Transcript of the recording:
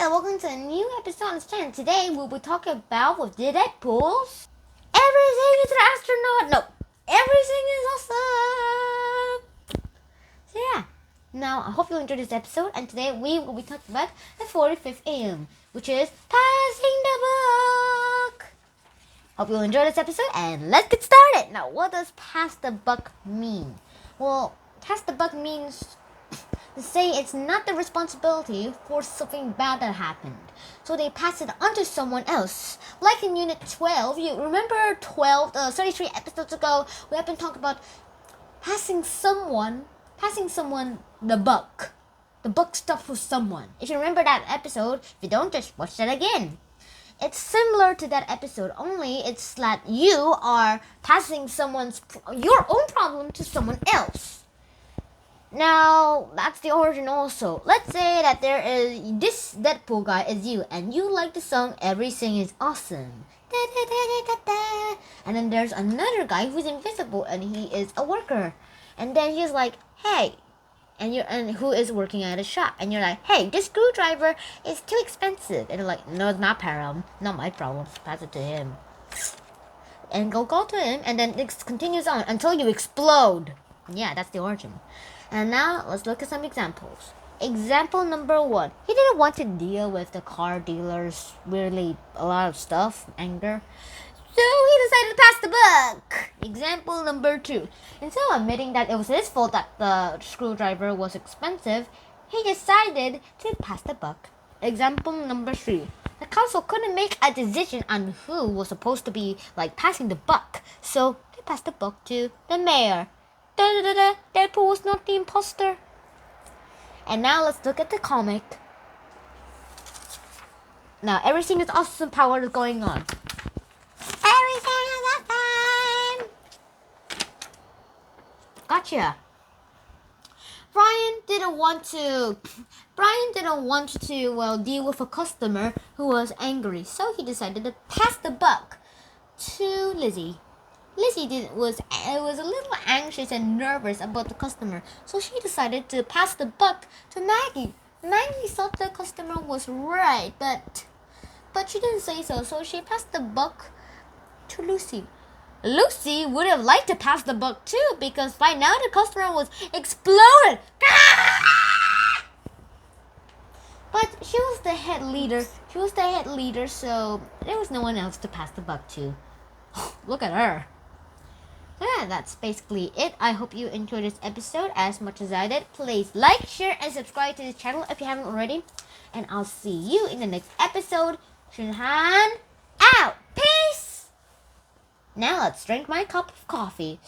Hello, welcome to a new episode on this channel. Today we'll be talking about with the Deadpools. Everything is an astronaut. No, everything is awesome. So yeah, now I hope you enjoyed this episode. And today we will be talking about the 45th IDIOM, which is passing the buck. Hope you'll enjoy this episode and let's get started. Now, what does pass the buck mean? Well, pass the buck means to say it's not the responsibility for something bad that happened. So they pass it on to someone else. Like in Unit 12, you remember 33 episodes ago, we have been talking about passing someone the buck. The buck stuff with someone. If you remember that episode, if you don't, just watch that again. It's similar to that episode, only it's that you are passing your own problem to someone else. Now, that's the origin also. Let's say that there is this Deadpool guy is you, and you like the song Everything is Awesome. Da, da, da, da, da, da. And then there's another guy who's invisible, and he is a worker. And then he's like, hey, and who is working at a shop, and you're like, hey, this screwdriver is too expensive. And they're like, no, it's not Param, not my problem. Pass it to him. And go to him, and then it continues on until you explode. Yeah, that's the origin. And now, let's look at some examples. Example number 1. He didn't want to deal with the car dealers, really a lot of stuff, anger. So he decided to pass the buck. Example number 2. Instead of admitting that it was his fault that the screwdriver was expensive, he decided to pass the buck. Example number 3. The council couldn't make a decision on who was supposed to be passing the buck, so they passed the buck to the mayor. Deadpool was not the imposter. And now let's look at the comic. Now everything is awesome power is going on. Everything is awesome. Gotcha. Brian didn't want to deal with a customer who was angry, so he decided to pass the buck to Lizzie. Lizzie was a little anxious and nervous about the customer, so she decided to pass the buck to Maggie. Maggie thought the customer was right, but she didn't say so, so she passed the buck to Lucy. Lucy would have liked to pass the buck too, because by now the customer was exploded. But she was the head leader. So there was no one else to pass the buck to. Look at her. Yeah, that's basically it. I hope you enjoyed this episode as much as I did. Please like, share, and subscribe to this channel if you haven't already. And I'll see you in the next episode. Shunhan out. Peace. Now let's drink my cup of coffee.